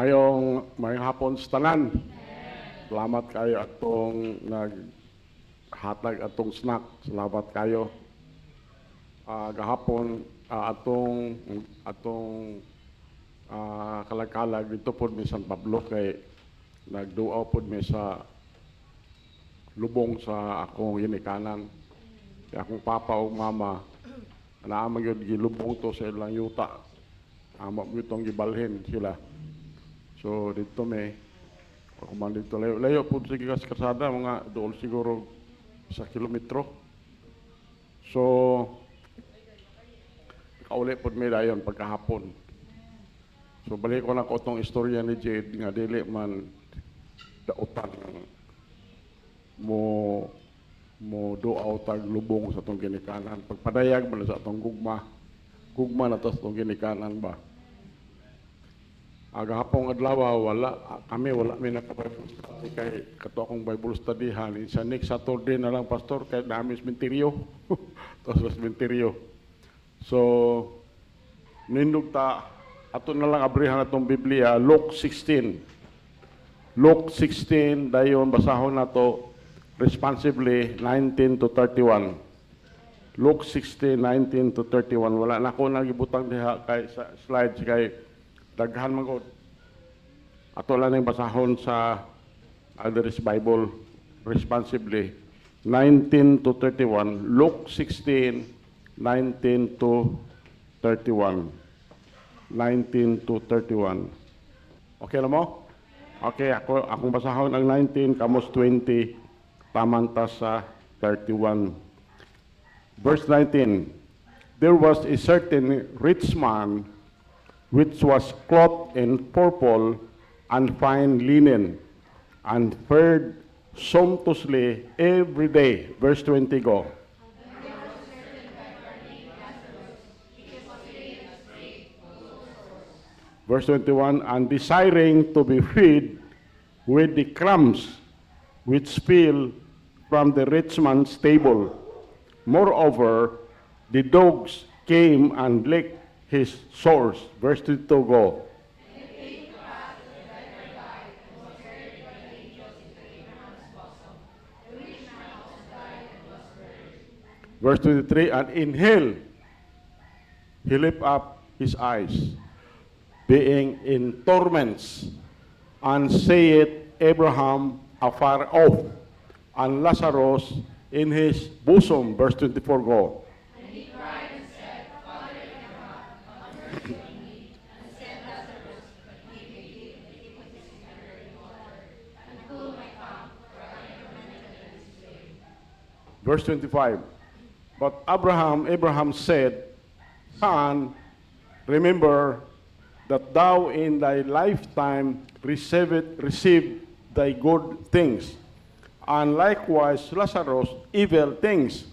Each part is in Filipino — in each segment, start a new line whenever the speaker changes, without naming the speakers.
May hapon sa tanan. Salamat kayo atong naghatag atong snack. Salamat kayo. Gahapon atong kalagkalag dito po mi San Pablo kay nagduaw po mi sa lubong sa akong ginikanan. Kay akong papa o mama naamang yun gilubong to sa ilang yuta. Amo itong gibalhin sila. So dito may ako man dito layo po sige kas kasada mga dool siguro 1 kilometro. So kauli po may dayon pagkahapon. So balik ko na ko itong istorya ni Jade nga dili man dautan mo duaw tag lubong sa itong ginikanan. Pagpadayag man sa itong gugma na to sa itong ginikanan ba. Agahapong adlaw wala may naka-Bible study kay kato akong Bible studyhan sa next Saturday na lang pastor kay namin sementeryo tapos sementeryo. So nindog ta ato na lang abrihan atong Biblia Luke 16 dayon basahon nato responsibly 19 to 31. Luke 16 19 to 31 wala na ko nagibutang diha kay sa slides kay daghan magod ato lang yung basahon sa Others Bible responsibly 19 to 31. Luke 16 19 to 31. 19 to 31. Okay na mo? Okay, akong basahon ang 19 kamos 20 tamanta sa 31. Verse 19. There was a certain rich man which was clothed in purple and fine linen, and fared sumptuously every day. Verse 20 go. Verse 21, and desiring to be fed with the crumbs which fell from the rich man's table. Moreover, the dogs came and licked his sores. Verse 22 go. Verse 23, and in hell he lifted up his eyes, being in torments, and saith Abraham afar off, and Lazarus in his bosom. Verse 24 go. Verse 25, but Abraham said, Son, remember that thou in thy lifetime received thy good things, and likewise Lazarus evil things,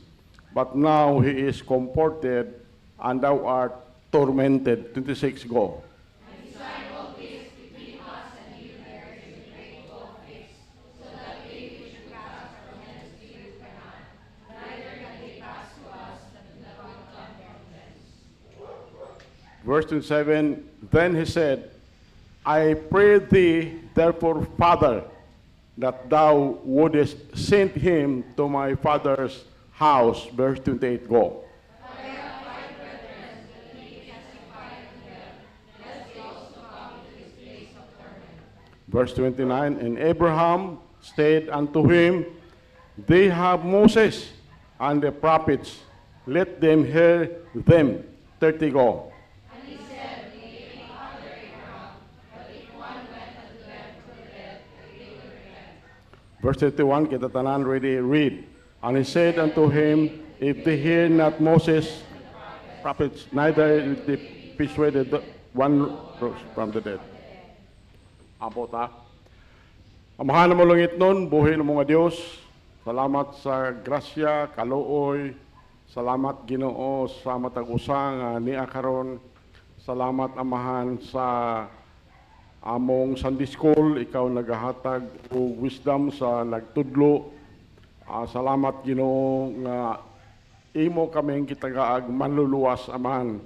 but now he is comforted, and thou art tormented. 26 go. Verse 27, then he said, I pray thee, therefore, Father, that thou wouldest send him to my father's house. Verse 28, go. Verse 29, and Abraham said unto him, they have Moses and the prophets, let them hear them. 30, go. Verse 31, kita tanan ready read. And he said unto him, if they hear not Moses, prophets, neither will they persuaded one rose from the dead. Apo ta. Amahan mo langit nun, buhay ng mga Diyos. Salamat sa grasya, kaluoy. Salamat Ginoo sa matag-usang ni akaron. Salamat Amahan sa among Sunday School, ikaw nagahatag og wisdom sa nagtudlo. Salamat Ginoo nga imo kaming kitagaag manluluwas Amahan.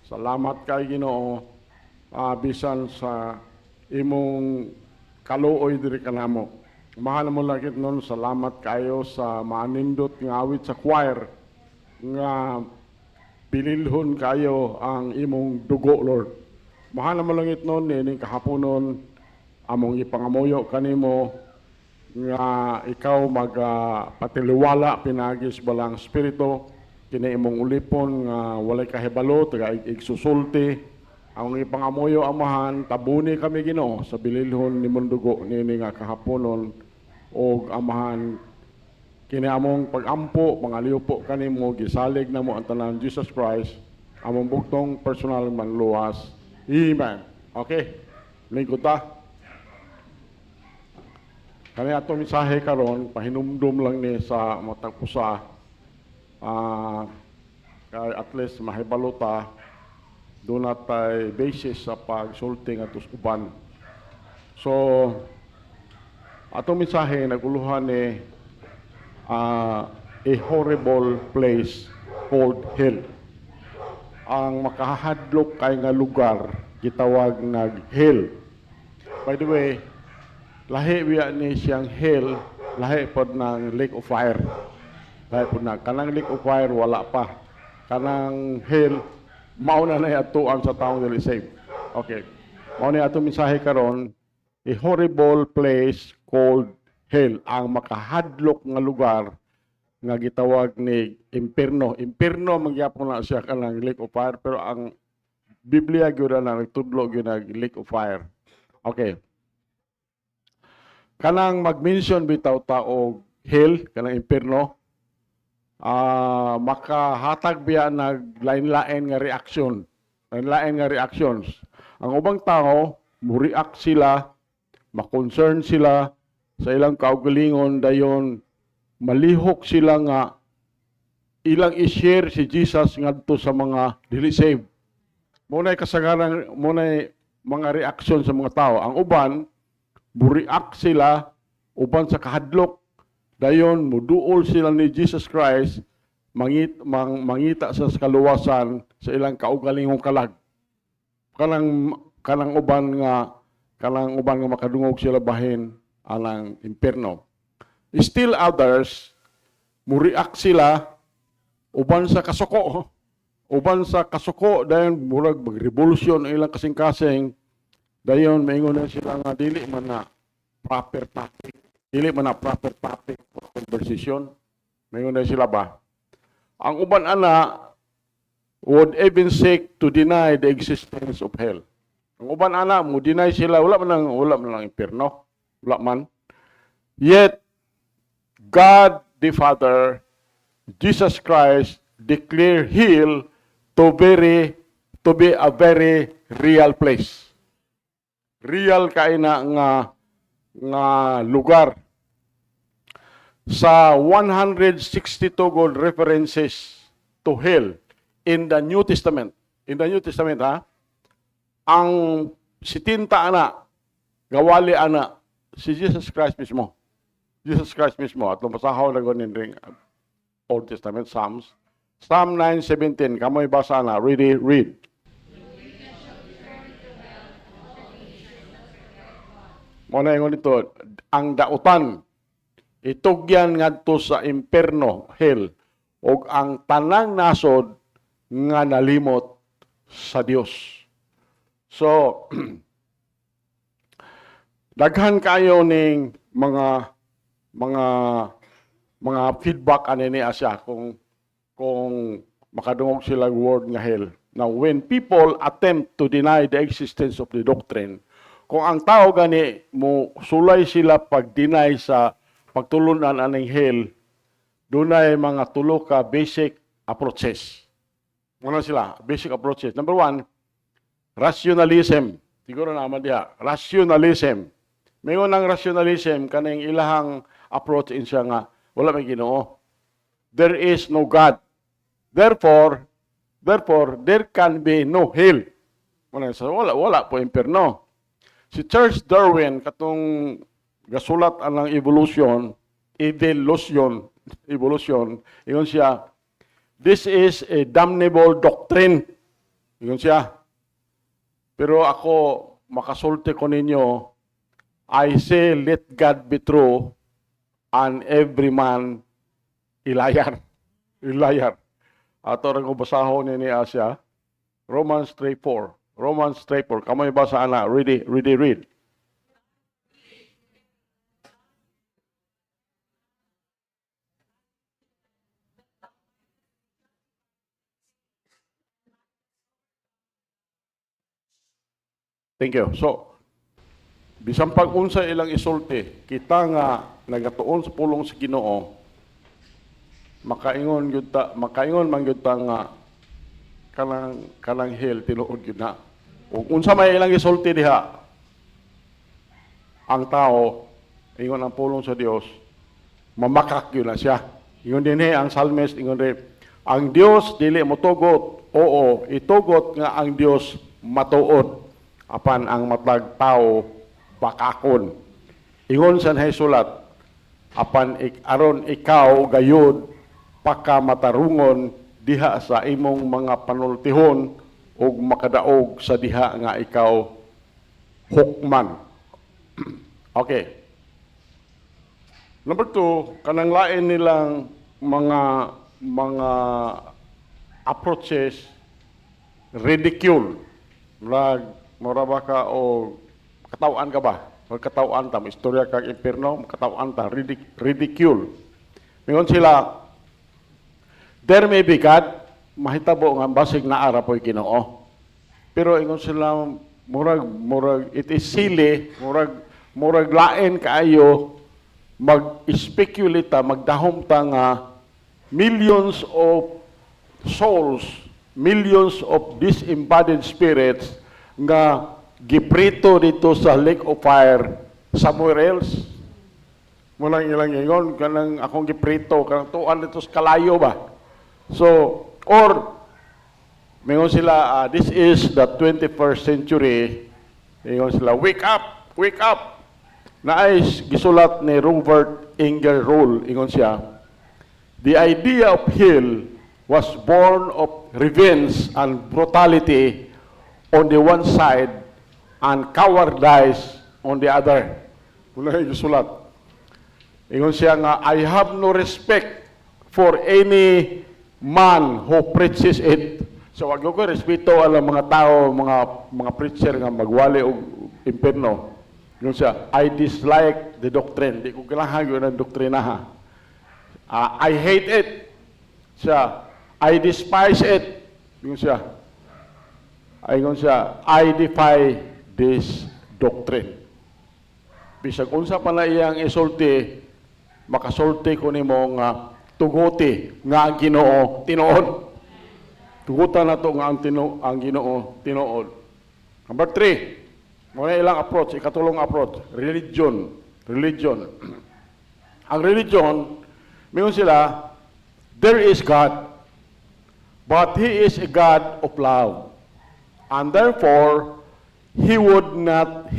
Salamat kay Ginoo bisan sa imong kaluoy diri kanamo. Mahal mo lagi nun, salamat kayo sa maanindot nga awit sa choir nga pililhon kayo ang imong dugo, Lord. Mahal mo langit nun, nining kahaponon, among ipangamuyo kanimo nga ikaw magpatiliwala pinagis balang spirito kini imong ulipon nga walay kahibalo taga igsusulti ang ipangamuyo amahan tabuni kami Ginoo sa bililhon ni mundugo nini nga kahaponon og amahan kini among pagampo pangaliw po kanimo gisalig namo ang tanan Jesus Christ among bugtong personal manluwas. Amen. Okay. Lingkod ta. Kani atong mensahe karon pahinumdum lang ni sa matag pusa kay at least mahibalo ta do natay basis sa pagsulti ngadto sa uban. So atong mensahe naguluhan ni a horrible place called hell. Ang makahadlok kay nga lugar gitawag nag hell. By the way, lahi biya ni siyang hell, lahi pod ng lake of fire. Lahi pod na kanang lake of fire wala pa. Kanang hell mao na atuan sa taong dili save. Okay. Mao ni ato mensahe karon, a horrible place called hell, ang makahadlok nga lugar nga gitawag ni impierno. Impierno magyapon na siya kanang lake of fire pero ang Biblia gyud na nagtudlo gyud nag lake of fire. Okay. Kanang mag-mention bitaw ta og hell kanang impierno makahatag biya nag lain-lain nga reaksyon. Lain-lain nga reactions. Ang ubang tao mo-react sila, ma-concern sila sa ilang kaugalingon dayon malihok sila nga ilang i-share si Jesus ngadto sa mga dili saved. Munay kasagaran, munay mga reaksyon sa mga tao. Ang uban mo-react sila uban sa kahadlok dayon muduol sila ni Jesus Christ mangita sa kaluwasan sa ilang kaugalingong kalag. Kanang uban nga makadungog sila bahin anang impierno. Still others mo-react sila uban sa kasuko. Uban sa kasuko dayon murag mag-revolusyon ang ilang kasing-kasing dayon maingon na sila nga dili man na proper topic. Dili man na proper topic for conversation. Maingon na sila ba? Ang uban ana would even seek to deny the existence of hell. Ang uban ana mo deny sila wala man lang impierno. Wala man. Yet God the Father, Jesus Christ declare hell to be a very real place. Real kaina nga lugar. Sa 162 good references to hell in the New Testament. In the New Testament ang 70 ana gawali ana si Jesus Christ mismo. Jesus Christ mismo. At lumpasahaw na ganin ring Old Testament, Psalms. Psalm 9:17. Kamoy basa na. Read. Muna yung ito. Ang dautan, itugyan ngadto sa impierno, hell, o ang tanang nasod nga nalimot sa Dios. So, daghan kayo ning mga feedback ani siya kung makadungog sila word nga hell. Now, when people attempt to deny the existence of the doctrine, kung ang tao gani mo sulay sila pag-deny sa pagtulunan aning hell, dunay mga tulo ka basic approaches. Muna sila, basic approaches. Number 1, rationalism. Siguro naman diha, rationalism. Mayon ang rationalism kaning ilahang approach in siya nga wala may Ginoo. There is no God. Therefore there can be no hell. Wala po impierno. Si Charles Darwin katong gasulat anang evolution, ingon siya, this is a damnable doctrine. Ingon siya. Pero ako makasulti ko ninyo, I say, let God be true and every man a liar. A liar. Ato rin ko basahon ni Asya, Romans 3:4. Romans 3:4. Kamoy basa na. Read. Thank you. So, bisan pag-unsa ilang isulti, kita nga nagatuon sa pulong sa Ginoo, makaingon man gyud ta nga kanang hell tinuod gyud na. Ug unsa may ilang isulti diha, ang tao ingon ang pulong sa Dios, mamakak yun na siya. Ingon din ang psalmist, ingon din, ang Dios dili motugot, oo, itugot nga ang Dios matuod, apan ang matag tao bakakon. Ingon sa sulat, apan aron ikaw gayud pagkamatarungon diha sa imong mga panultihon ug makadaog sa diha nga ikaw hukman. Okay. Number 2, kanang lain nilang mga approaches, ridicule. Mura ba ka o katawan ka ba? O katawan ta, istorya kag impierno, katawan ta, ridicule. Mingon sila, there may be God, mahitabo nga basig na ara po'y Ginoo. Pero ingon sila, murag, it is silly, murag lain kaayo, mag-speculate ta, magdahom ta nga, millions of souls, millions of disembodied spirits, nga giprito dito sa lake of fire, somewhere else. Muna ilang ingon, kanang akong giprito, kanang tuan dito sa kalayo ba? So, or, mingon sila, this is the 21st century. Mingon sila, wake up, wake up. Naay gisulat ni Robert Ingersoll, ingon siya, the idea of hell was born of revenge and brutality on the one side and cowardice on the other. Muna gisulat. Ingon siya nga, I have no respect for any man who preaches it. So wag ko respeto ang mga tao, mga preacher nga magwali og impierno. Yun siya, I dislike the doctrine. Di ko kailangan yun ang doktrina ha. I hate it. Siya, I despise it. Yun siya. I defy this doctrine. Bisag unsa pa na iyang isulti, makasulti ko nimo nga tuguti nga ang Ginoo tinuod. Tugutan na to nga ang Ginoo tinuod. Number 3, muna ilang approach, ikatulong approach, religion. Ang religion, mingon sila, there is God, but He is a God of love. And therefore, He would not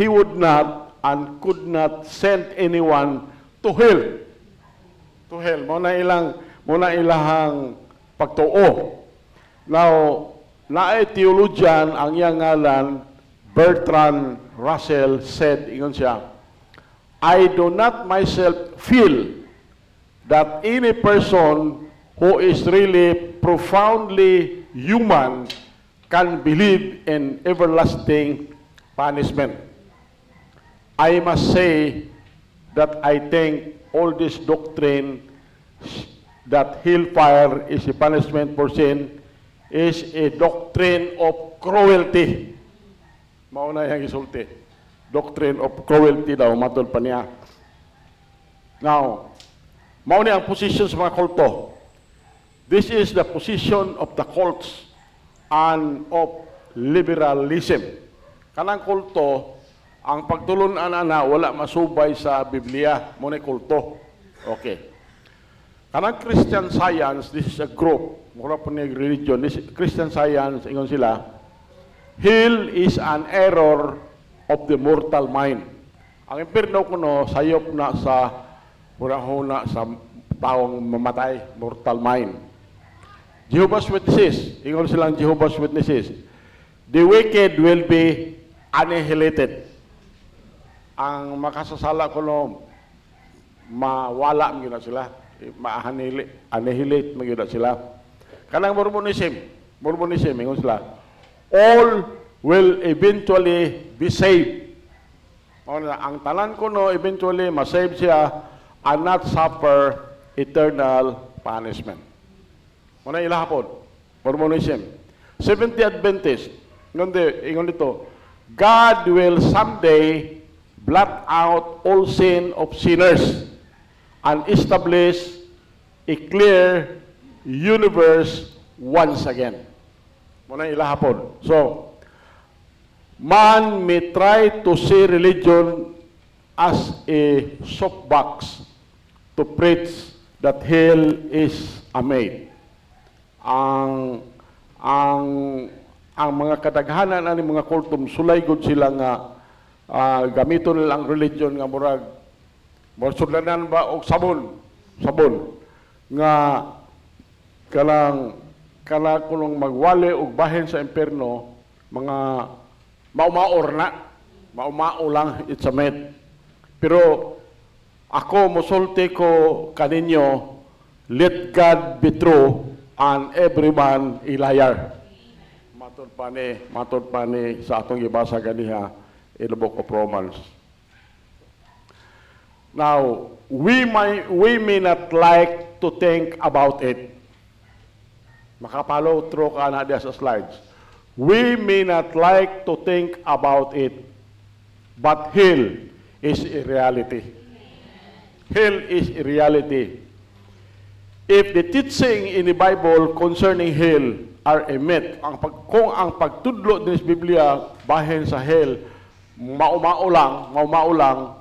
and could not send anyone to hell. To hell. Muna ilahang pagtuo. Now, naay theologian ang iyang ngalan, Bertrand Russell said, ingon siya, I do not myself feel that any person who is really profoundly human can believe in everlasting punishment. I must say that I think all this doctrine that hellfire is a punishment for sin is a doctrine of cruelty. Mauna yung isulti. Doctrine of cruelty daw, matol pa niya. Now, mauna ang position sa mga kulto. This is the position of the cults and of liberalism. Kanang kulto, ang pagtulunan na wala masubay sa Biblia, muna kulto. Okay. Kanang Christian Science, this is a group, mura po niya religion, this Christian Science, ingon sila, hell is an error of the mortal mind. Ang impierno kuno sayop na sa murahuna sa taong mamatay, mortal mind. Jehovah's Witnesses, ingon silang Jehovah's Witnesses, the wicked will be annihilated. Ang makasasala ko no, mawala mo na sila, ma-annihilate mo na sila. Kanang Mormonism, ingon sila, all will eventually be saved. Ang tanan ko no, eventually masave siya and not suffer eternal punishment. Muna ilahapon, Mormonism. Seventh-day Adventist, ingon dito, God will someday blot out all sin of sinners and establish a clear universe once again. Muna ilahapon. So, man may try to see religion as a soapbox to preach that hell is a myth. Ang mga kadaghanan ani mga kultum sulay gud sila nga gamiton nila ang religion nga murag sudlanan ba og sabon nga kala kunong magwali og bahin sa impierno mga maumao lang, it's a myth. Pero ako mosulti ko kaninyo, let God be true and every man a liar. Matod pa ni sa atong gibasa ganiha in the book of Romans. Now, we may not like to think about it. Makapalo through ka na sa slides. We may not like to think about it, but hell is a reality. Hell is a reality. If the teaching in the Bible concerning hell are a myth, kung ang pagtudlo din sa Biblia bahin sa hell, maumao lang,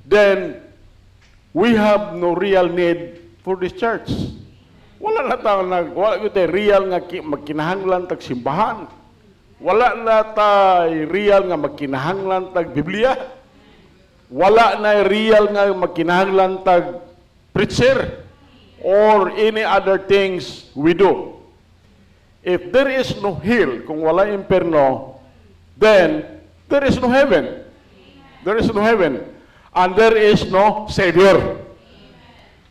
then we have no real need for this church. Wala na tayo real nga magkinahanglan tag simbahan. Wala na tayo real nga magkinahanglan tag Biblia. Wala na real nga magkinahanglan tag preacher or any other things we do. If there is no hell, kung wala impierno, then there is no heaven. There is no heaven. And there is no Savior.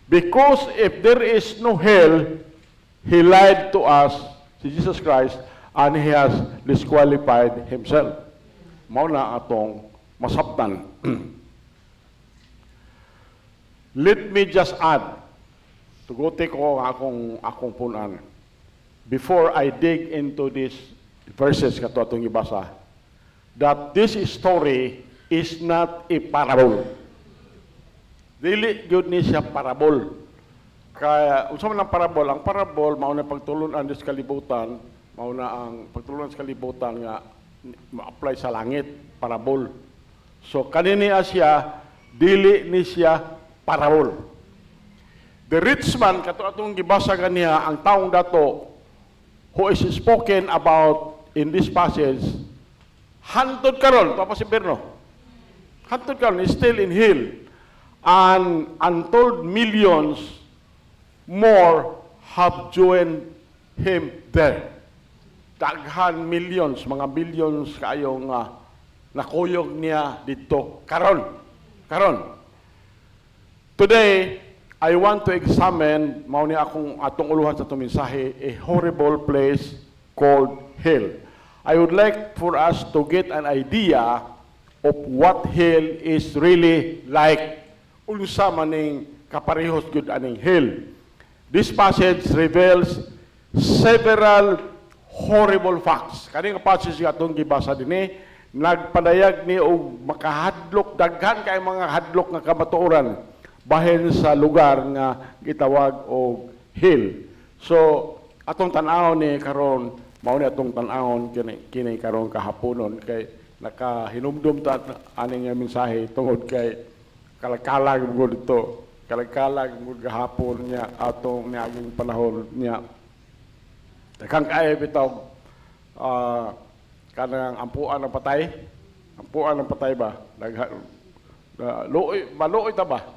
Because if there is no hell, He lied to us, si Jesus Christ, and He has disqualified Himself. Mao na atong masabtan. Let me just add, tuguti ko akong punan. Before I dig into these verses kato atong ibasa, that this story is not a parable. Dili gyud ni siya parable. Kaya unsa man ang parable? Ang parable mao na pagtulunan sa kalibutan, mao na ang pagtulunan sa kalibutan nga ma-apply sa langit, parable. So kanini siya dili ni siya parable. The rich man kato atong gibasa kaniya, ang taong dato who is spoken about in this passage, hantod karon tapos impierno. Hantod karon is still in hell. And untold millions more have joined him there. Daghan millions, mga billions kayo nga nakuyog niya dito karon. Today, I want to examine, mao ni atong uluhan sa itong mensahe, a horrible place called hell. I would like for us to get an idea of what hell is really like. Unsa maning kaparehos gud aning hell. This passage reveals several horrible facts. Kaning passage nga atong gibasa dinhi nagpadayag ni og makahadlok daghan kay mga hadlok nga kamatuoran bahin sa lugar nga gitawag og hell. So atong tan-aw ni karon mao ni atong tan-awon kini karon kahaponon kay nakahinumdum ta aning mensahe tungod kay kalakalag mo dito. Kalakalag mo gahapon niya atong niaging panahon niya. Daghang kaayo bitaw kanang ampuan ng patay. Ampuan ng patay ba?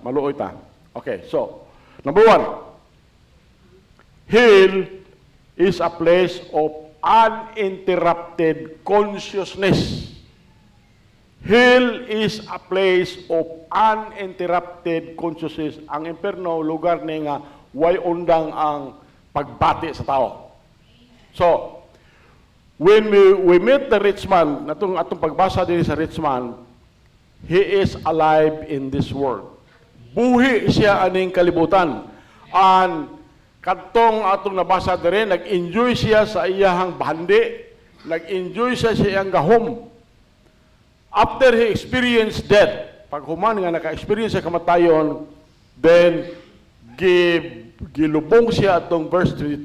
Maluoy ta. Okay, so number 1. Hell is a place of uninterrupted consciousness. Hell is a place of uninterrupted consciousness. Ang impierno, lugar ni nga way undang ang pagbati sa tao. So, when we meet the rich man, atong pagbasa din sa rich man, he is alive in this world. Buhi siya aning kalibutan. And kadtong atong nabasa din, nag-enjoy siya sa iyahang bahandi, nag-enjoy siya sa iyang gahom. After he experienced death, pag human nga naka-experience sa kamatayon, then gilubong siya atong verse 32,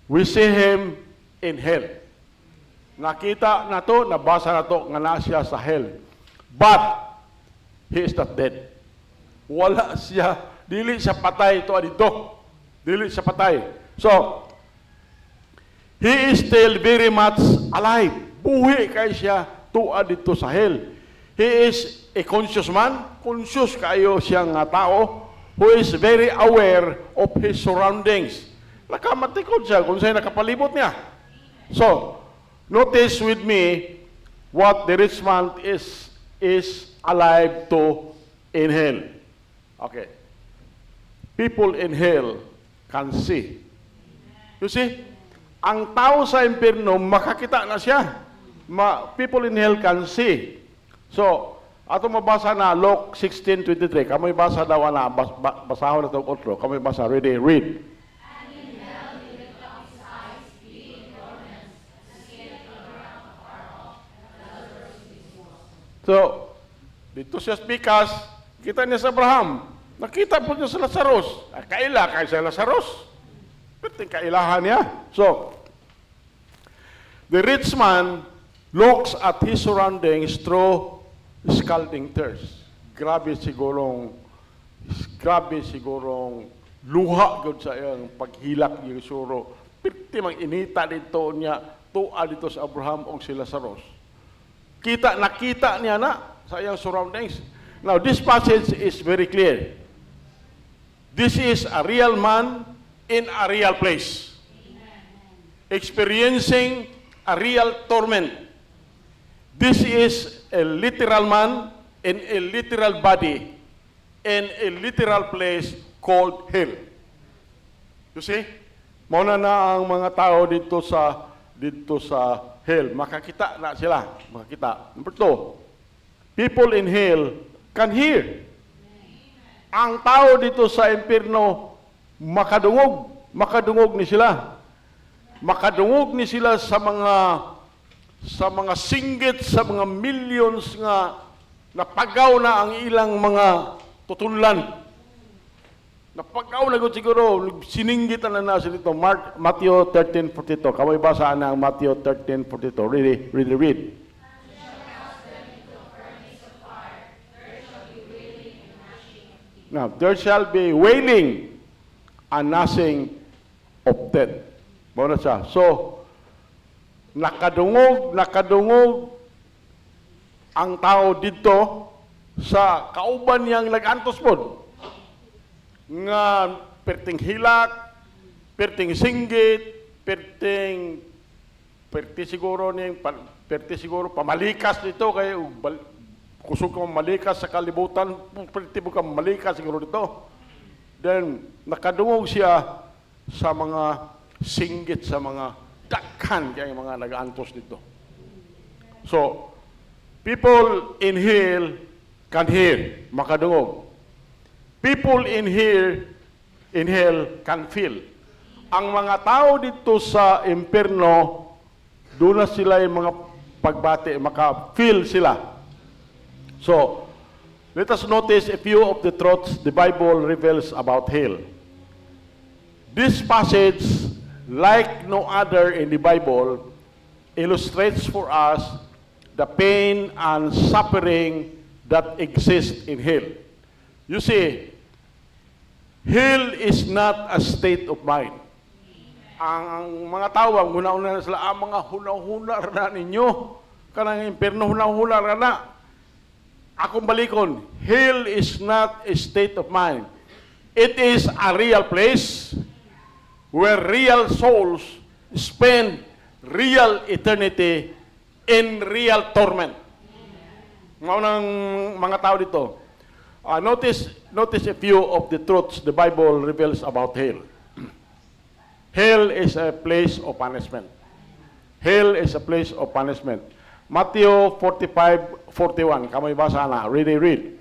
we see him in hell. Nakita na to, nabasa na to, nga na siya sa hell. But, he is not dead. Wala siya, dili siya patay to adito. Dili siya patay. So, he is still very much alive. Buhi kay siya tuad dito sa hell. He is a conscious man, conscious kayo siyang tao, who is very aware of his surroundings. Nakamatikod siya kung sa'yo nakapalibot niya. So, notice with me what the rich man is alive to in hell. Okay. People in hell can see. You see? Ang tao sa impyerno, makakita na siya. People in hell can see. So, ato mabasa na Luke 16:23. Kamoy basa daw na, basahon na itong otro. Kamoy basa, ready, read. So, dito siya speakas, kita niya sa Abraham. Nakita po niya sa Lazarus. Kaila kay sa Lazarus. Pero kailahan niya. So, the rich man looks at his surroundings through scalding tears. Grabe sigurong luha gud sa iyang paghilak yung suro. Pirti mang inita dito niya tuwa dito sa Abraham o si Lazarus. Nakita niya na sa iyang surroundings. Now, this passage is very clear. This is a real man in a real place. Experiencing a real torment. This is a literal man in a literal body in a literal place called hell. You see? Mauna na ang mga tao dito sa hell. Makakita na sila. Makakita. Number 2, people in hell can hear. Ang tao dito sa impyerno makadungog ni sila. Makadungog ni sila sa mga singgit, sa mga millions nga napagaw na ang ilang mga tutulan. Napagaw na siguro, sininggitan na nasa dito. Matthew 13:42. Kamay basaan na ang Matthew 13:42. Read. Now, there shall be wailing and gnashing of teeth. Bawa na siya. So, nakadungog ang tao dito sa kauban niyang nag-antos po. Nga perting hilak, perting singgit, perting siguro pamalikas dito kay kusog ka malikas sa kalibutan, perti mo ka malikas siguro dito. Then nakadungog siya sa mga singgit, sa mga daghan kay mga nag-antos dito. So, people in hell can hear, makadungog. People in hell can feel. Ang mga tao dito sa impyerno, doon na sila yung mga pagbati, maka-feel sila. So, let us notice a few of the truths the Bible reveals about hell. This passage, like no other in the Bible, illustrates for us the pain and suffering that exist in hell. You see, hell is not a state of mind. Ang mga tao, huna-huna na sila, mga huna-huna na ninyo, kanang impyerno huna-huna na. Akong balikon, hell is not a state of mind. It is a real place where real souls spend real eternity in real torment. Maunang mga tao dito. Notice a few of the truths the Bible reveals about hell. Hell is a place of punishment. Hell is a place of punishment. Matthew 45:41. Kamoy basa na. Read.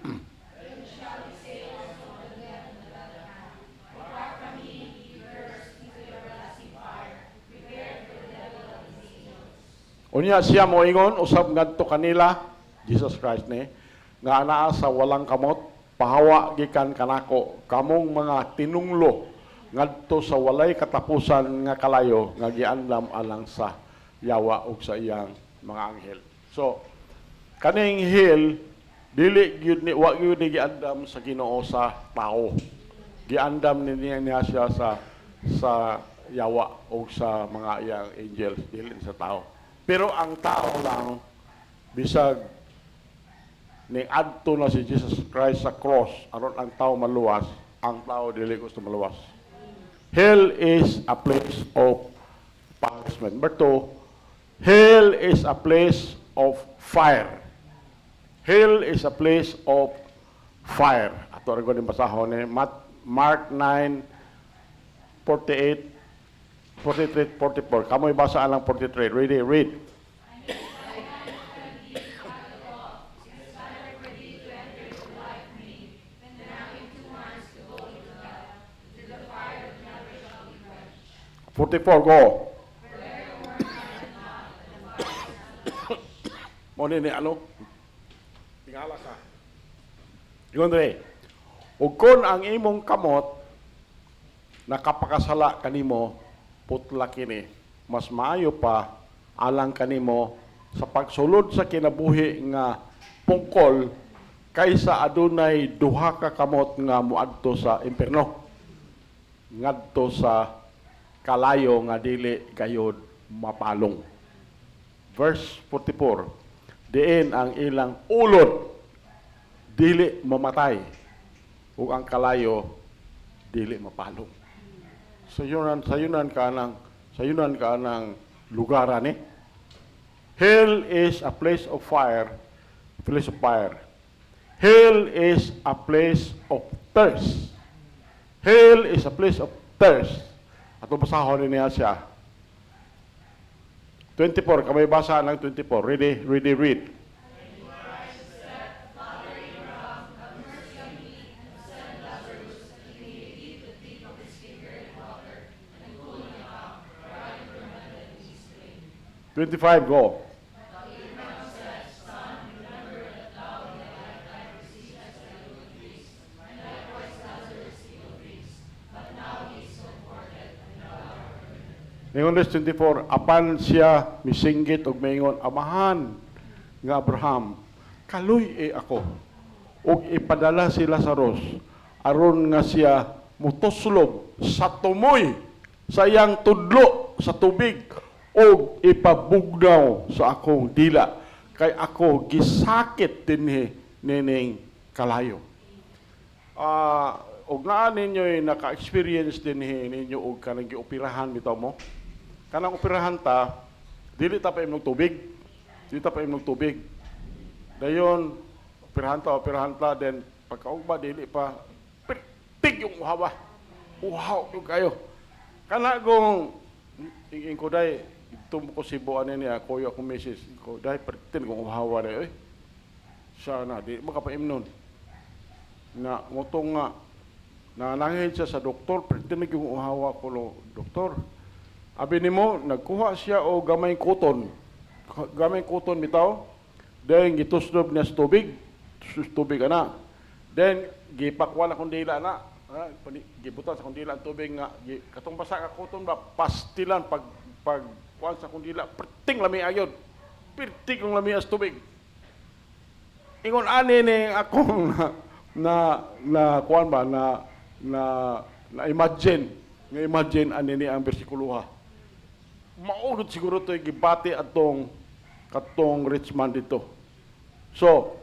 Unya siya moingon usab ngadto kanila Jesus Christ ni nga anaa sa walang kamot pahawa gikan kanako kamong mga tinunglo ngadto sa walay katapusan nga kalayo nga giandam alang sa yawa ug sa iyang mga anghel. So kaning hell dili gyud ni wa gyud ni giandam sa Ginoo sa tao. Giandam niya siya sa yawa ug sa mga iyang angels dili sa tao. Pero ang tao lang, bisag ni adto na si Jesus Christ sa cross, aron ang tao maluwas, ang tao dili gusto maluwas. Hell is a place of punishment. Number 2, hell is a place of fire. Hell is a place of fire. Ato rin ko din basahon ni Mark 9:48. 43, 44. Kamoy basa alang 43. Read. Go. Mo ni ano? Tingala ka. Ingon dre. Ug kon ang imong kamot nakapakasala kanimo putla kini, mas maayo pa alang kanimo sa pagsulod sa kinabuhi nga pungkol kaysa adunay duha ka kamot nga muadto sa impierno ngadto sa kalayo nga dili gayud mapalong. Verse 44, diin ang ilang ulod dili mamatay ug ang kalayo dili mapalong. Sayunan ka ng lugaran eh. Hell is a place of fire. Hell is a place of thirst. Hell is a place of thirst. Ato basahon niya siya. 24, kamay basa ng 24. Read. Go. Ngayon, verse 24, apan siya misinggit og maingon, amahan nga Abraham, kaluy ako, ug ipadala si Lazarus, aron nga siya mutuslob sa tumoy sa iyang tudlo sa tubig, ug ipabugnaw sa akong dila, kay ako gisakit dinhi nining kalayo. Og naa ninyo'y naka-experience dinhi ninyo og kanang gioperahan bitaw mo. Kanang operahan ta, dili ta pa imong tubig. Dayon, operahan ta, then pagkaugba, dili pa, pitig yung uhawa. Uhaw yung kayo. Kana kung, ingin ko day, ito ko si buwan niya, kuya akong misis, ko day, pitig yung uhawa na, sana, di makapaim nun. Na, ngutong nga, nanangin siya sa doktor, pitig yung uhawa ko, doktor, abi nimo nagkuha siya o gamay kuton bitaw, then gituslob niya sa tubig ana, then gipakwal akong dila na, gibutan sa akong dila ang tubig nga katong basa ka kuton ba pastilan pag kuan sa akong dila, perting lami ayon, perting kong lami as tubig. Ingon ani ni akong na kuan ba na imagine ani ni ang bersikuloha. Maulod siguro ito yung gibati atong katong rich man dito. So,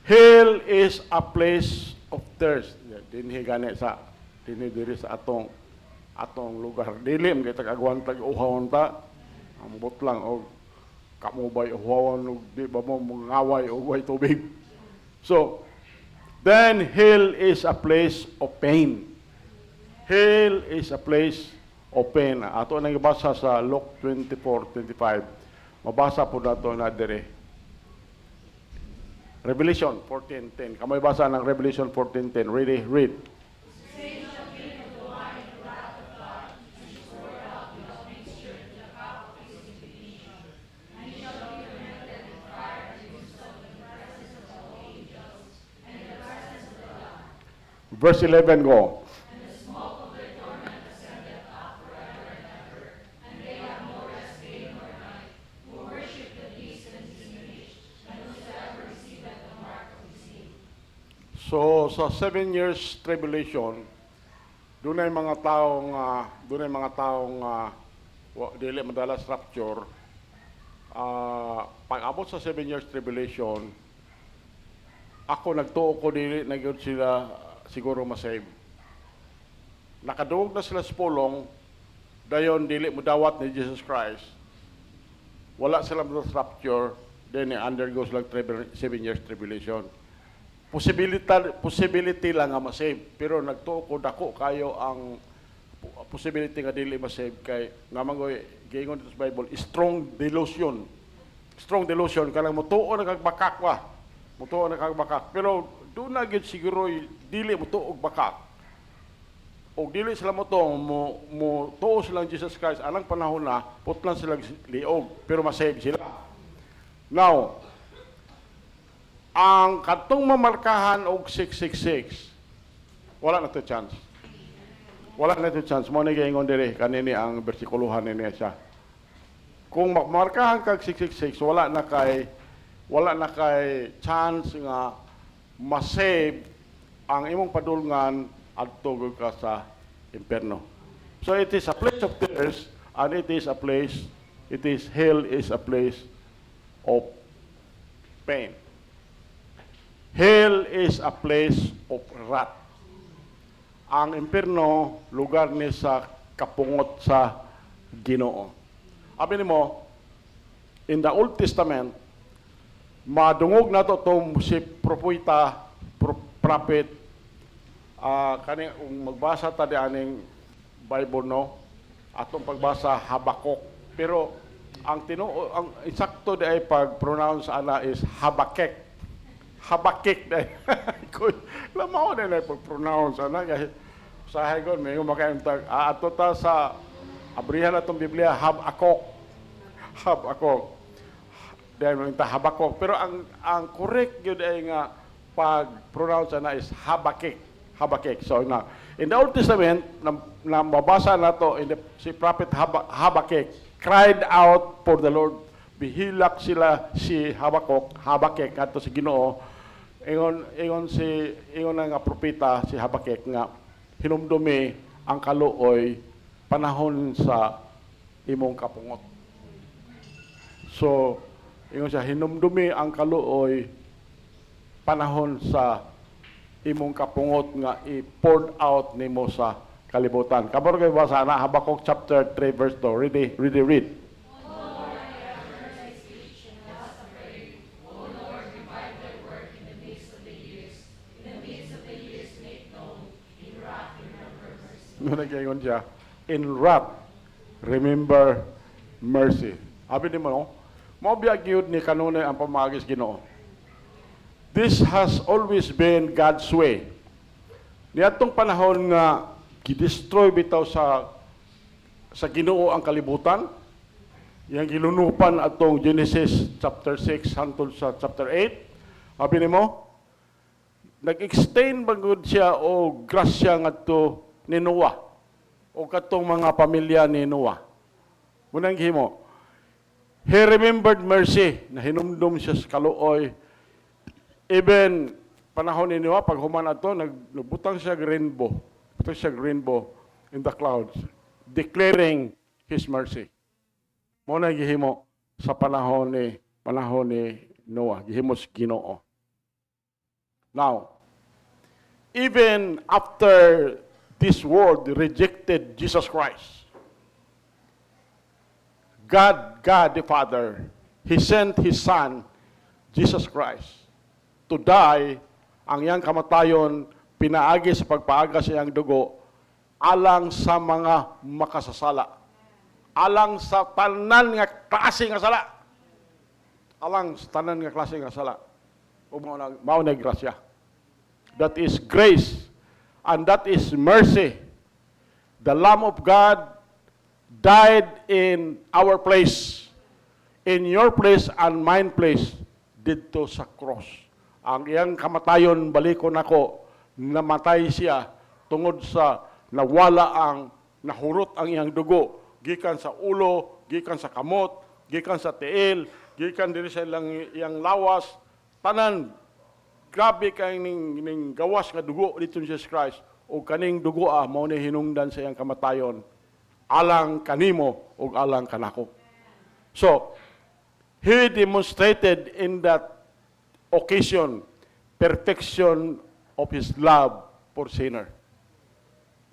hell is a place of thirst. Dinhi gani sa diri sa atong lugar. Dilim kay tag-agwan tag-uhawon ta. Ambot lang og kamo ba'y uhawan, di ba mo mangaway o way tubig. So, then hell is a place of pain. Hell is a place of pain. Ato nang ibasa sa Luke 24:25. Mabasa po nato na dire. Revelation 14:10. Kamay basa ng Revelation 14:10. Read. Verse 11 go. So sa 7 years tribulation, doon ay mga taong dili madalas rapture. Pag-abot sa 7 years tribulation, ako nagtuo ko dili na gyud sila siguro masave. Nakaduog na sila sa pulong, dayon dili mo dawat ni Jesus Christ. Wala sila madalas rapture, then undergo sila 7 years tribulation. Possibility lang nga masave, pero nagtuo ko dako kayo ang possibility nga dili masave kay nga mangoy giingon dito sa Bible, strong delusion kanang mutuo na kagbakak wa. Mutuo na kagbakak, pero do na gid siguro dili mutuo og bakak. Og dili sila mo tuo silang Jesus Christ anang panahon na putlan sila liog pero masave sila. Now, ang katong mamarkahan og 666, wala na to chance. Wala na to chance. Mo ni gaingon dire kanini ang bersikuluhan ni siya. Kung mamarkahan kag 666, wala na kay chance nga masave ang imong padulngan adto ka sa impierno. So it is a place of tears and hell is a place of pain. Hell is a place of wrath. Ang impierno, lugar ni sa kapungot sa Ginoo. Abi nimo, in the Old Testament, madungog na to si prophet, kani magbasa ta di aning Bible no, atong pagbasa Habakuk. Pero ang insakto di ay pag-pronounce ana is Habakek. Habakik dahil. Lamaw na na pag-pronounce. Kahit sa Hagon, may umakayantag. Ato ta sa abrihan na itong Biblia, Habakuk. Dahil mga Habakuk. Pero ang correct yun ay nga pag-pronounce na is Habakik. So na, in the Old Testament, na mabasa na to, si prophet Habakik cried out for the Lord. Bihilak sila si Habakik ato si Ginoo. Ingon nga propeta si Habakik nga hinumdumi ang kaluoy panahon sa imong kapungot. So ingon siya hinumdumi ang kaluoy panahon sa imong kapungot nga i-poured out nimo sa kalibutan. Kabor kay basa na Habakuk chapter 3 verse 2. Read. Nagkaingon siya, in wrath, remember mercy. Abi ni mo, mabiyag yun ni kanunay ang pamagis Ginoo. This has always been God's way. Niadtong panahon nga gidestroy bitaw sa Ginoo ang kalibutan, yang gilunupan atong Genesis chapter 6 hangtod sa chapter 8. Abi ni mo, nag-extend bagud siya o grasya ngadto ni Noah o katong mga pamilya ni Noah. Munang gihimo, he remembered mercy na hinumdum siya sa kaluoy. Even panahon ni Noah, pag human ato, nagbutang siya rainbow. Butang siya rainbow in the clouds, declaring His mercy. Munang gihimo sa panahon ni Noah, gihimo sa Ginoo. Now, even after this world rejected Jesus Christ, God the Father He sent His Son, Jesus Christ, to die, ang iyang kamatayon, pinaagi sa pagpaaga sa iyang dugo, alang sa mga makasasala. Alang sa tanan nga klase nga sala. Alang sa tanan nga klase nga sala. O mao na grasya. That is grace, and that is mercy. The Lamb of God died in our place, in your place and mine place, dito sa cross. Ang iyang kamatayon, balikon ako, namatay siya tungod sa nawala ang, nahurot ang iyang dugo, gikan sa ulo, gikan sa kamot, gikan sa tiil, gikan diri sa iyang lawas, tanan, grabe kay ning gawas nga dugo dito ni Jesus Christ, o kaning dugo mao ni hinungdan sa iyang kamatayon, alang kanimo o alang kanako. So, He demonstrated in that occasion perfection of His love for sinner.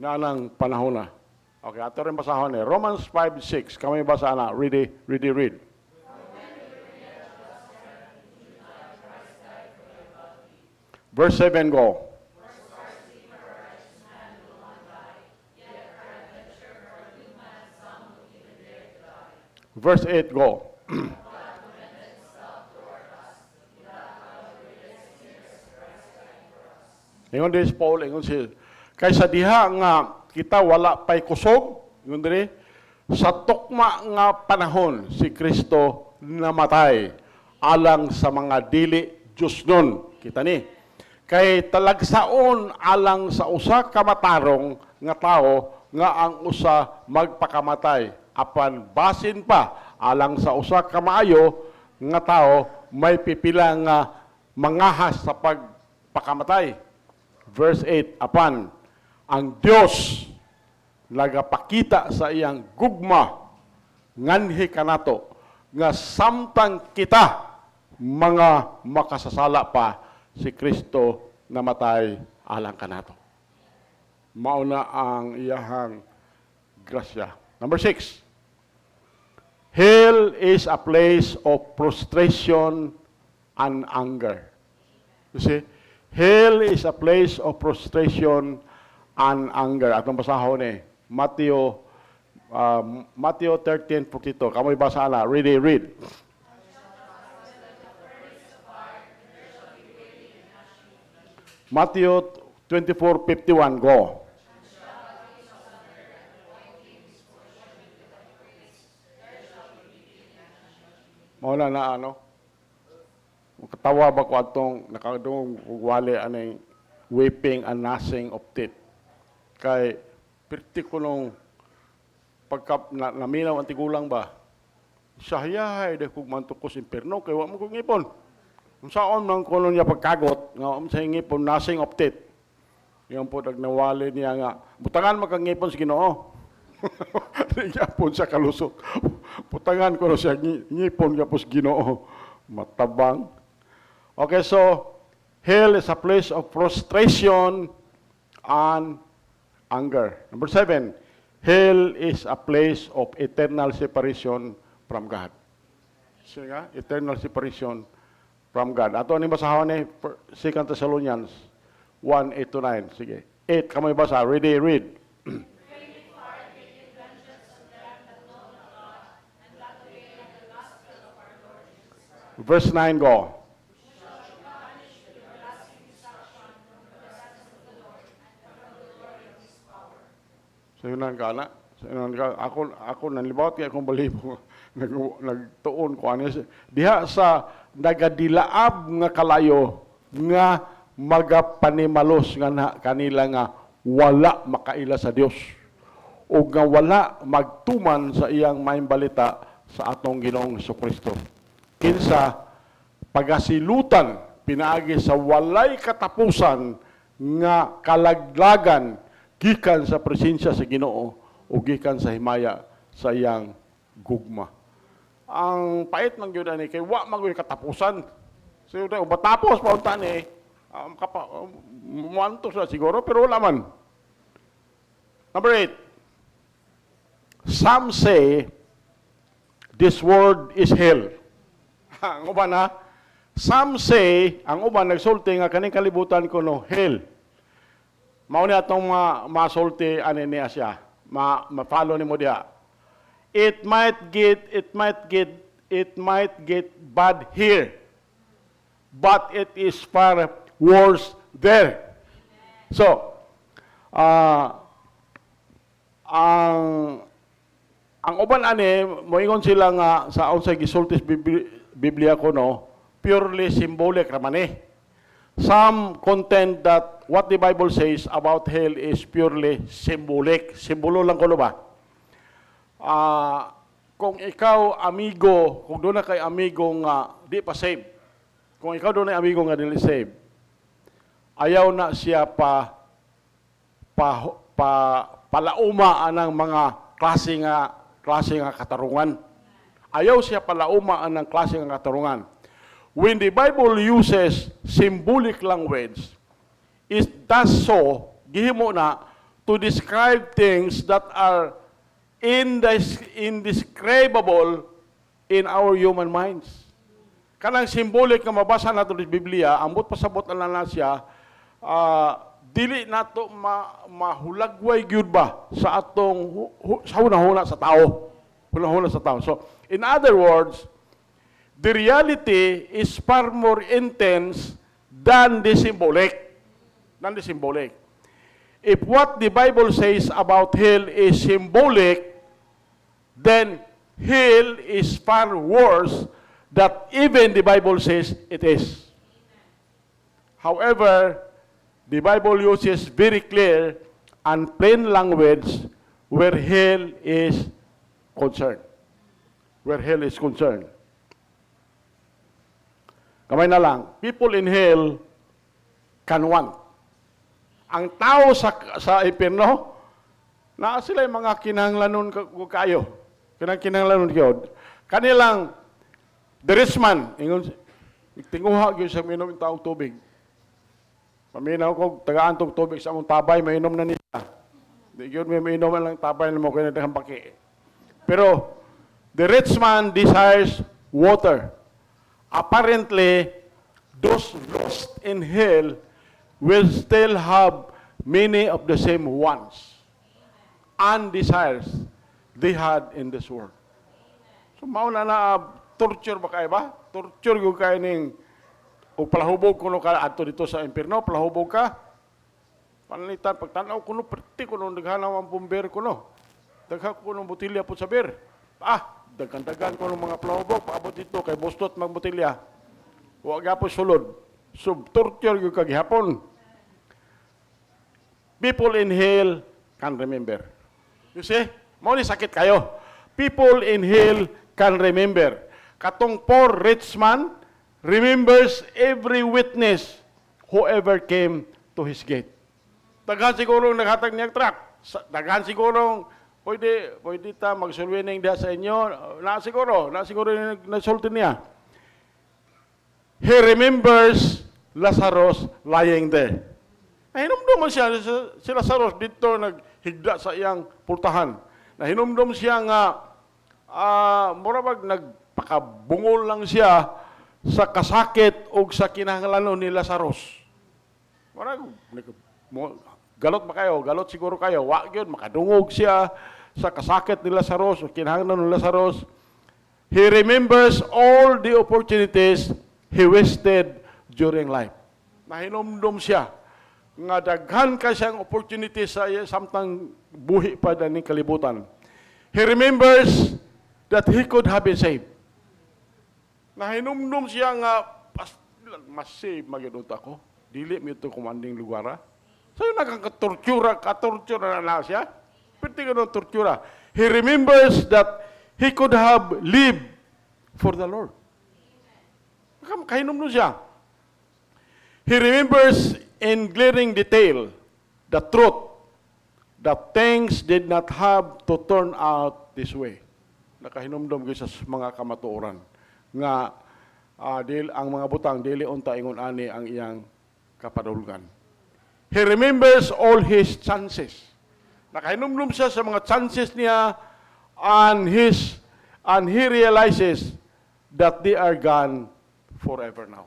Na nang panahon na. Okay, ato rin basahon eh. Romans 5:6. Kami basa na. Read. Verse 7, go. Verse 8, go. Ingon din si Paul, ingon si, kaysa diha nga kita wala pay kusog, ingon din, sa tukma nga panahon si Kristo namatay alang sa mga dili Diyos nun. Kita ni. Kay talagsaon alang sa usa ka matarong nga tao nga ang usa magpakamatay. Apan basin pa alang sa usa ka maayo nga tao may pipila nga mangahas sa pagpakamatay. Verse 8, apan ang Dios nagapakita sa iyang gugma nganhi kanato nga samtang kita mga makasasala pa si Kristo namatay alang kanato. Mauna ang iyahang grasya. Number 6. Hell is a place of prostration and anger. You see? Hell is a place of prostration and anger. Atong basahon Matthew 13:42. Kamoy basa na. Read. Matthew 24:51, go. Mauna na katawa ba ko atong nakadungog wali anay weeping and gnashing of teeth. Kay pertikulong pagka naminaw ang tigulang ba, sahayahay de kog mantukos imperno kay wa mo kog ngipon. Unsaon man kuno niya pagkagot nga sa ngipon gnashing of teeth. Yung po nagnawali niya nga butangan makangipon sa Ginoo. Ngipon sa kalusot. Butangan ko siya ngipon kapos Ginoo. Matabang. Okay, so hell is a place of prostration and anger. Number 7, hell is a place of eternal separation from God. So nga, eternal separation from God. Ato ni basahon 2 Thessalonians 1:8-9. Sige. 8, kamay basa. Read. Verse 9, go. So yun ang kana. Ako nanlibawat kaya akong balibo. Nagtuon ko ano. Diha sa nagadilaab nga kalayo nga magapanimalos nga kanila nga wala makaila sa Dios o nga wala magtuman sa iyang maayong balita sa atong Ginoong Jesucristo. Kinsa pagasilutan pinaagi sa walay katapusan nga kalaglagan gikan sa presensya sa Ginoo o gikan sa himaya sa iyang gugma. Ang pait man gyud ani kay wa man gyud katapusan. So batapos pa unta ni muantos na siguro pero wala man. Number 8. Some say this world is hell. Ang uban ha, some say, ang uban nagsulti nga kaning kalibutan ko no, hell. Mao ni atong masulti ani niya siya, ma-follow ni mo diha. It might get bad here, but it is far worse there. So, ang uban ani moingon sila nga sa unsay gisultis Biblia ko no, purely symbolic raman eh. Some contend that what the Bible says about hell is purely symbolic. Simbolo lang ko ba? Kung ikaw amigo, kung doon na kay amigo nga di pa save, kung ikaw doon na amigo nga dili save, ayaw na siya palauma anang mga klase nga katarungan. Ayaw siya palauma anang klase nga katarungan. When the Bible uses symbolic language, it does so, gihimo na, to describe things that are indescribable in our human minds. Kanang symbolic nga mabasa nato sa Biblia, ambot pasabot na siya, dili nato mahulagway gyud ba sa atong sa hunahuna sa tao. Hunahuna sa tao. So, in other words, the reality is far more intense than the symbolic. If what the Bible says about hell is symbolic, then hell is far worse than even the Bible says it is. However, the Bible uses very clear and plain language where hell is concerned. Where hell is concerned. Kamay na lang, people in hell can want. Ang tao sa impierno, na sila yung mga kinahanglanon kayo. Kinahanglanon kayo. Kanilang, the rich man, tinguha yun sa minom yung taong tubig. Paminaw ko, tagaan tong tubig sa mong tabay, mainom na niya. Di yun, may mainom lang tabay na mo kaya na paki. Pero, the rich man desires water. Apparently, those lost in hell will still have many of the same wants and desires they had in this world. So, mauna na torture ba kayo ba? Torture yung kayo ning o palahubog kuno ka ato dito sa impierno, palahubog ka. Panalitan, pagtanaw kuno, perti kuno, naghanaw ang bomber kuno. Dagha kuno butilya po sa beer. Dagan-dagan ko ng mga palahubog, paabot dito, kay bustot magbutilya. Huwag po sulod. Sub-torture yung kaghihapon. People in hell can remember. You see? Mau ni sakit kayo. People in hell can remember. Katong poor rich man remembers every witness whoever came to his gate. Daghan siguro naghatag niyang truck. Daghan siguro pwede ta magsulwining diha sa inyo. Na siguro nagsulti niya. He remembers Lazarus lying there. Nahinumdum siya si Lazarus dito naghigda sa iyang pultahan. Nahinumdum siya nga murabag nagpakabungol lang siya sa kasakit o sa kinahanglanon ni Lazarus. Galot ba kayo? Galot siguro kayo. Wag yun, makadungog siya sa kasakit ni Lazarus o kinahanglanon ni Lazarus. He remembers all the opportunities he wasted during life. Nahinumdum siya nga daghan ka siyang opportunity sa samtang buhi pa daning kalibutan. He remembers that he could have been saved. Nahinumdum siya nga mas save magyud ako. Dili mi ito kumanding lugar. So yung katortura na siya. Pwede ka nung tortura. He remembers that he could have lived for the Lord. Kahinumdum siya. He remembers in glaring detail the truth that things did not have to turn out this way. Nakahinumdum ko sa mga kamatuoran nga ang mga butang dili unta ingon ani ang iyang kapadulgan. He remembers all his chances. Nakahinumdum siya sa mga chances niya and he realizes that they are gone forever now.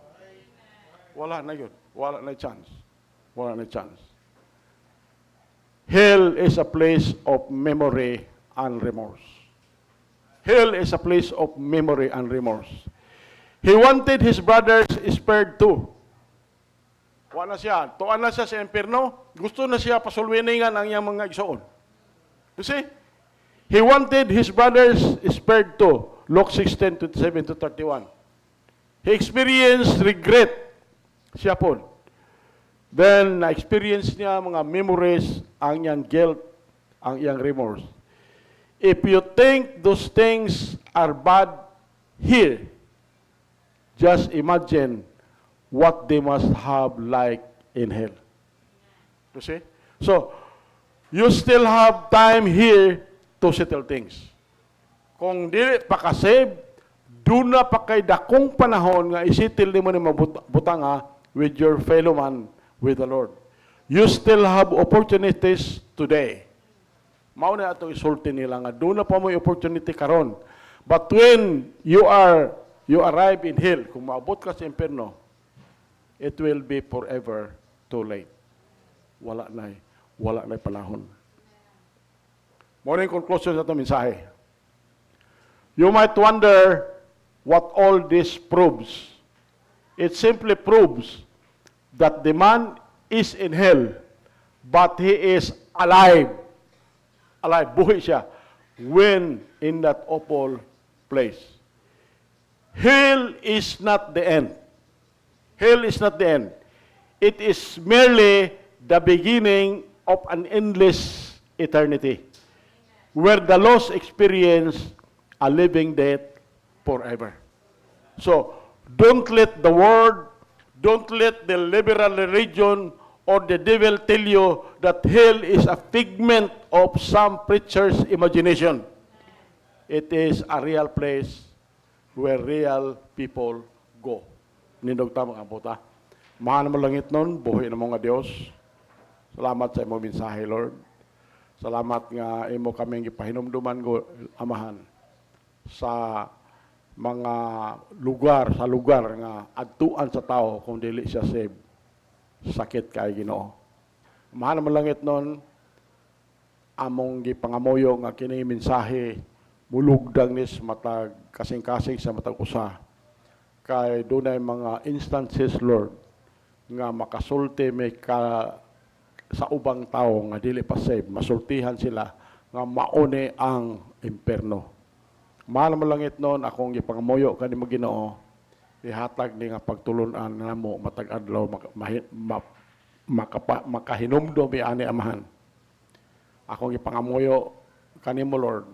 Wala na yun. Wala na chance. Wala na chance. Hell is a place of memory and remorse. Hell is a place of memory and remorse. He wanted his brothers spared too. Wala na siya. Tuan na siya sa impyerno. Gusto na siya pasulwiningan ang iyang mga igsoon. You see? He wanted his brothers spared too. Luke 16:27-31. He experienced regret. Siya po. Then, na-experience niya mga memories, ang iyang guilt, ang iyang remorse. If you think those things are bad here, just imagine what they must have like in hell. You see? So, you still have time here to settle things. Kung dili pa ka-save, doon na pa kay dakong panahon nga isitil mo ni mabutanga with your fellow man, with the Lord. You still have opportunities today. Mao na ato isulti nila nga doon na pa mo opportunity karon. But when you arrive in hell, kung maabot ka sa impyerno, it will be forever too late. Wala na panahon. Mao na yung conclusion sa itong mensahe. You might wonder what all this proves. It simply proves that the man is in hell, but he is alive. Alive, buhay siya, when in that awful place. Hell is not the end. Hell is not the end. It is merely the beginning of an endless eternity, where the lost experience a living death forever. So, don't let the world, don't let the liberal religion or the devil tell you that hell is a figment of some preacher's imagination. It is a real place where real people go. Nindog ta mga buta. Mahal mo langit nun, buhay na mga Diyos. Salamat sa imo mensahe, Lord. Salamat nga imo kaming ipahinumduman go, Amahan, sa mga lugar nga adtuan sa tao kung dili siya save. Sakit kay Ginoo. Mahal mo langit nun, among gipangamoyo nga kini mensahe mulugdang nis matag kasing-kasing sa matag usa. Kay dunay mga instances, Lord, nga makasulti may sa ubang tao nga dili pa save, masultihan sila nga mauni ang impyerno. Mahal mo langit nun, akong gipangamoyo kanimo Ginoo, ihatag ni nga pagtulunan namo matag adlaw makahinumdum ani Amahan. Akong ipangamoyo kanimo, Lord,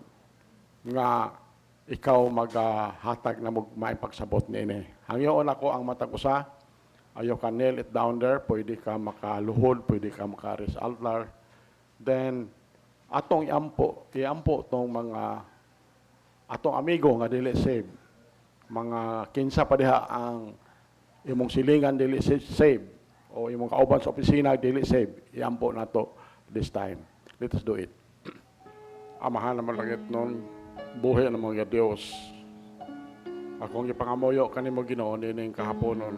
nga ikaw maghatag na maipagsabot niini. Hangyoon ako ang matag usa, ayaw ka nail it down there, pwede ka makaluhod, pwede ka maka-raise altar. Then, atong iampo tong mga atong amigo nga dili save. Mga kinsa pa diha ang imong silingan dili save o imong kauban sa opisina dili save. Iampo nato this time. Let us do it. Amahan naman langit nun, buhay na mga Diyos. Akong ipangamoyo kanimo Ginoo nining kahaponon.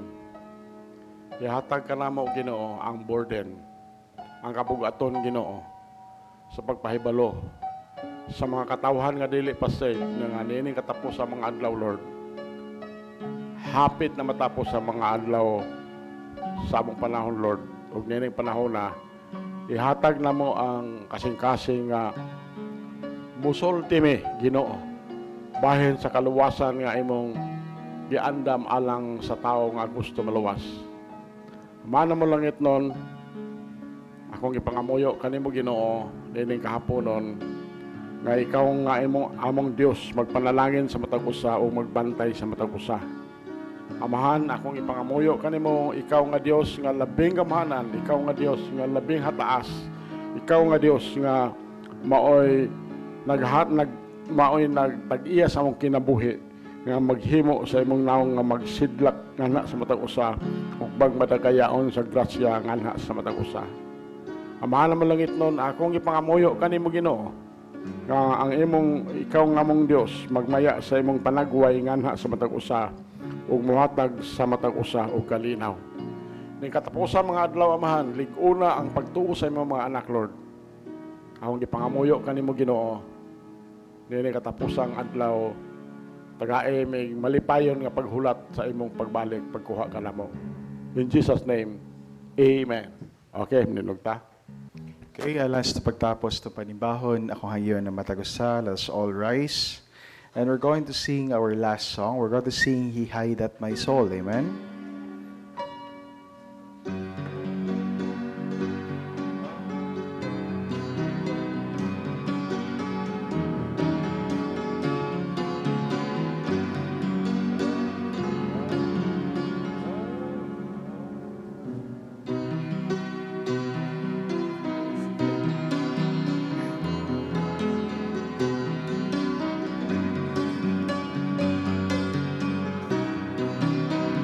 Ihatag ka namo Ginoo ang burden, ang kabugaton Ginoo sa pagpahibalo sa mga katawhan nga dili pa save nga nining katapos sa mga adlaw, Lord. Hapit na matapos sa mga adlaw sa among panahon, Lord. Ug nining panahon na ihatag na mo ang kasing-kasing nga musulti mi Ginoo bahin sa kaluwasan nga imong giandam alang sa tao nga gusto maluwas. Mana mo langit nun, akong ipangamuyo kanimo Ginoo nining kahaponon nga ikaw nga among Dios magpanalangin sa matag usa o magbantay sa matag usa. Amahan, akong ipangamuyo kanimo, ikaw nga Dios nga labing gamahanan, ikaw nga Dios nga labing hataas, ikaw nga Dios nga maoy nagtag-iya sa among kinabuhi nga maghimo sa imong naong nga magsidlak nga sa matag usa ug magmadagayaon sa grasya nga sa matag usa. Amahan mo langit nun, akong ipangamuyo kanimo Ginoo nga ang ikaw nga mong Dios magmaya sa imong panagway nganha sa matag usa ug mohatag sa matag usa og kalinaw. Ning katapusan mga adlaw amahan, lig-una ang pagtuo sa imong mga anak, Lord. Akong gipangamuyo kanimo Ginoo. Dili katapusang adlaw tagae may malipayon nga paghulat sa imong pagbalik pagkuha kanamo. In Jesus name. Amen. Okay, ninog ta.
Okay, last pagtapos to panibahon, ako hayon na matagusa, let's all rise. And we're going to sing our last song. We're going to sing He Hide at My Soul. Amen?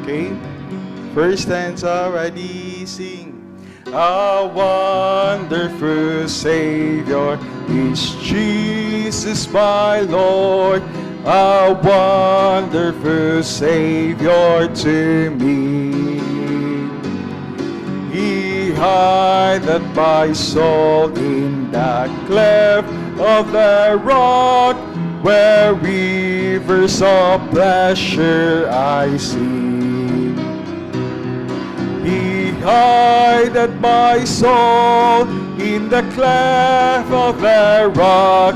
Okay, first stanza, ready, sing. A wonderful Savior is Jesus my Lord, a wonderful Savior to me. He hideth my soul in the cleft of the rock, where rivers of pleasure I see. He hideth my soul in the cleft of the rock,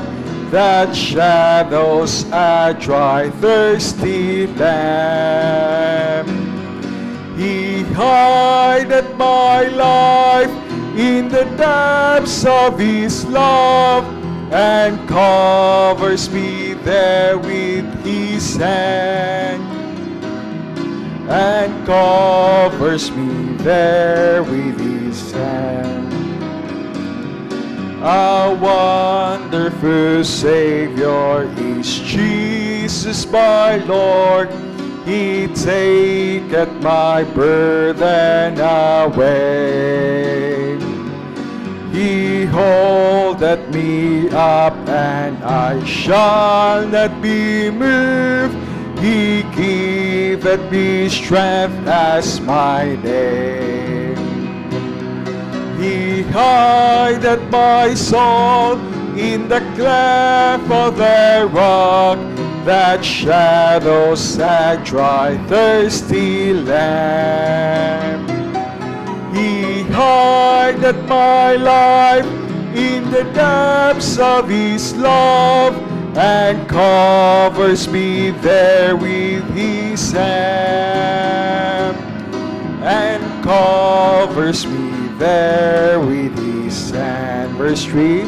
that shadows a dry, thirsty land. He hideth my life in the depths of His love, and covers me there with His hand, and covers me there with His hand. A wonderful Savior is Jesus my Lord, He taketh my burden away. He holdeth me up, and I shall not be moved. He giveth me strength as my name. He hideth my soul in the cleft of the rock, that shadows a dry, thirsty land. He hideth my life in the depths of His love, and covers me there with His hand, and covers me there with His hand. Verse 3.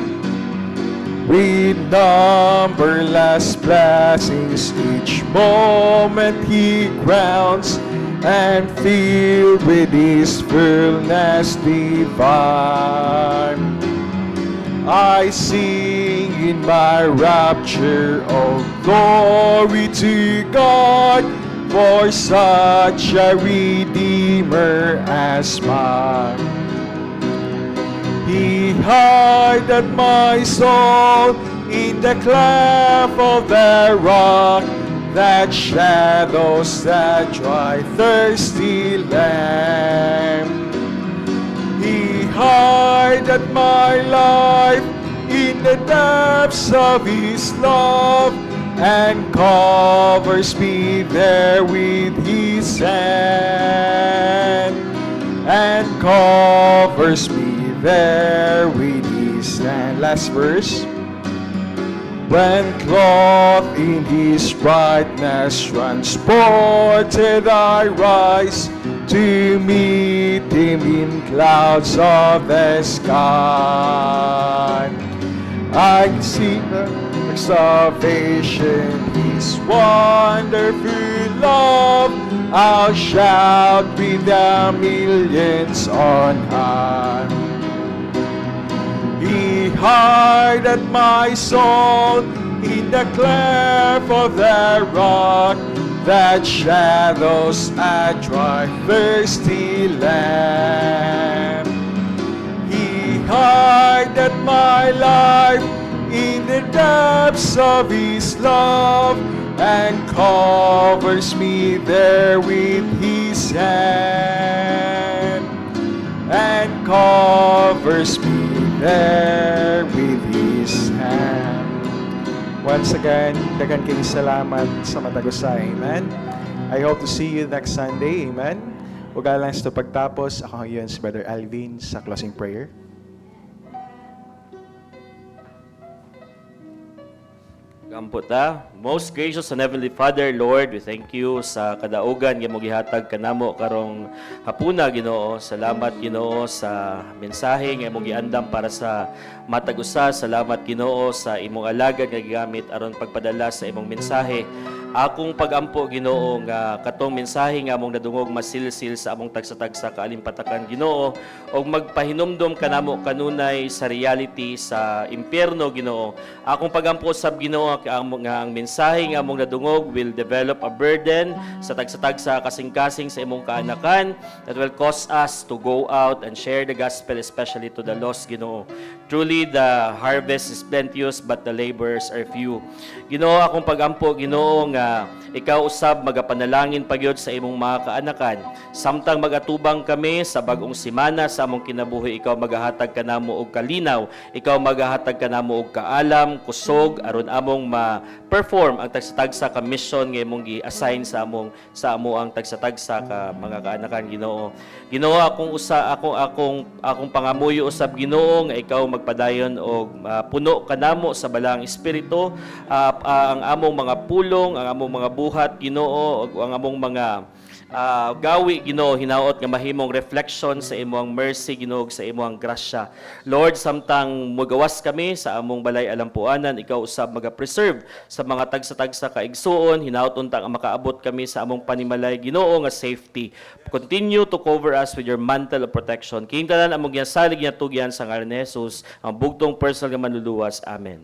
With numberless blessings each moment He crowns, and filled with His fullness divine. I sing in my rapture, oh glory to God, for such a Redeemer as mine. He hideth my soul in the cleft of the rock, that shadows that dry, thirsty land. He hideth my life in the depths of His love, and covers me there with His hand, and covers me there with His hand. Last verse. When clothed in His brightness, transported I rise, to meet Him in clouds of the sky. I see the salvation, His wonderful love. I'll shout with the millions on high. He hideth my soul in the cleft of the rock, that shadows a dry, thirsty land. He hideth my life in the depths of His love and covers me there with His hand, and covers me there with His hand. Once again, dagan kayong salamat sa Matagusay. Amen. I hope to see you next Sunday. Amen. Uga lang sa pagtapos, ako ngayon si Brother Alvin sa closing prayer.
Gamputa, most gracious and heavenly Father, Lord, we thank you sa kadaugan nga mong gihatag kanamo karong hapuna, Ginoo. Salamat, Ginoo, sa mensahe nga mong giandam para sa matag usa. Salamat, Ginoo, sa imong alagad nga gigamit aron pagpadala sa imong mensahe. Akong pagampo, Ginoo, nga katong mensahe nga among nadungog masilsil sa among tagsa-tagsa kaalimpatakan, Ginoo, og magpahinumdom kanamo kanunay sa reality sa impyerno, Ginoo. Akong pagampo sab, Ginoo, nga ang mensahe nga among nadungog will develop a burden sa tagsa-tagsa kasing-kasing sa imong kaanakan that will cause us to go out and share the gospel, especially to the lost, Ginoo. Truly, the harvest is plenteous, but the laborers are few. Ginoo, akong pagampo, Ginoo, nga ikaw usab magapanalangin pagyud sa imong mga kaanakan. Samtang magatubang kami sa bag-ong semana sa among kinabuhi, ikaw magahatag kanamo og kalinaw, ikaw magahatag kanamo og kaalam, kusog aron among ma-perform ang tagsa-tagsa ka mission nga imong gi-assign sa amo ang tagsa-tagsa ka mga kaanakan, Ginoo. Ginoo, akong pangamuyo usab, Ginoo, nga ikaw magpadayon og puno kanamo sa balang espiritu, ang among mga pulong, ang among mga buhat, Ginoo, ug ang among mga gawi, Ginoo, hinaot nga mahimong reflection sa imong mercy, Ginoo, sa imong grasya. Lord, samtang mugawas kami sa among balay alampuanan, ikaw usab maga-preserve sa mga tagsa-tagsa kaigsuon, hinaot untang makaabot kami sa among panimalay, Ginoo, nga safety. Continue to cover us with your mantle of protection. Kining tanan among gisalig nga tugyan sa ngalan ni Jesus, ang bugtong personal nga manluluwas. Amen.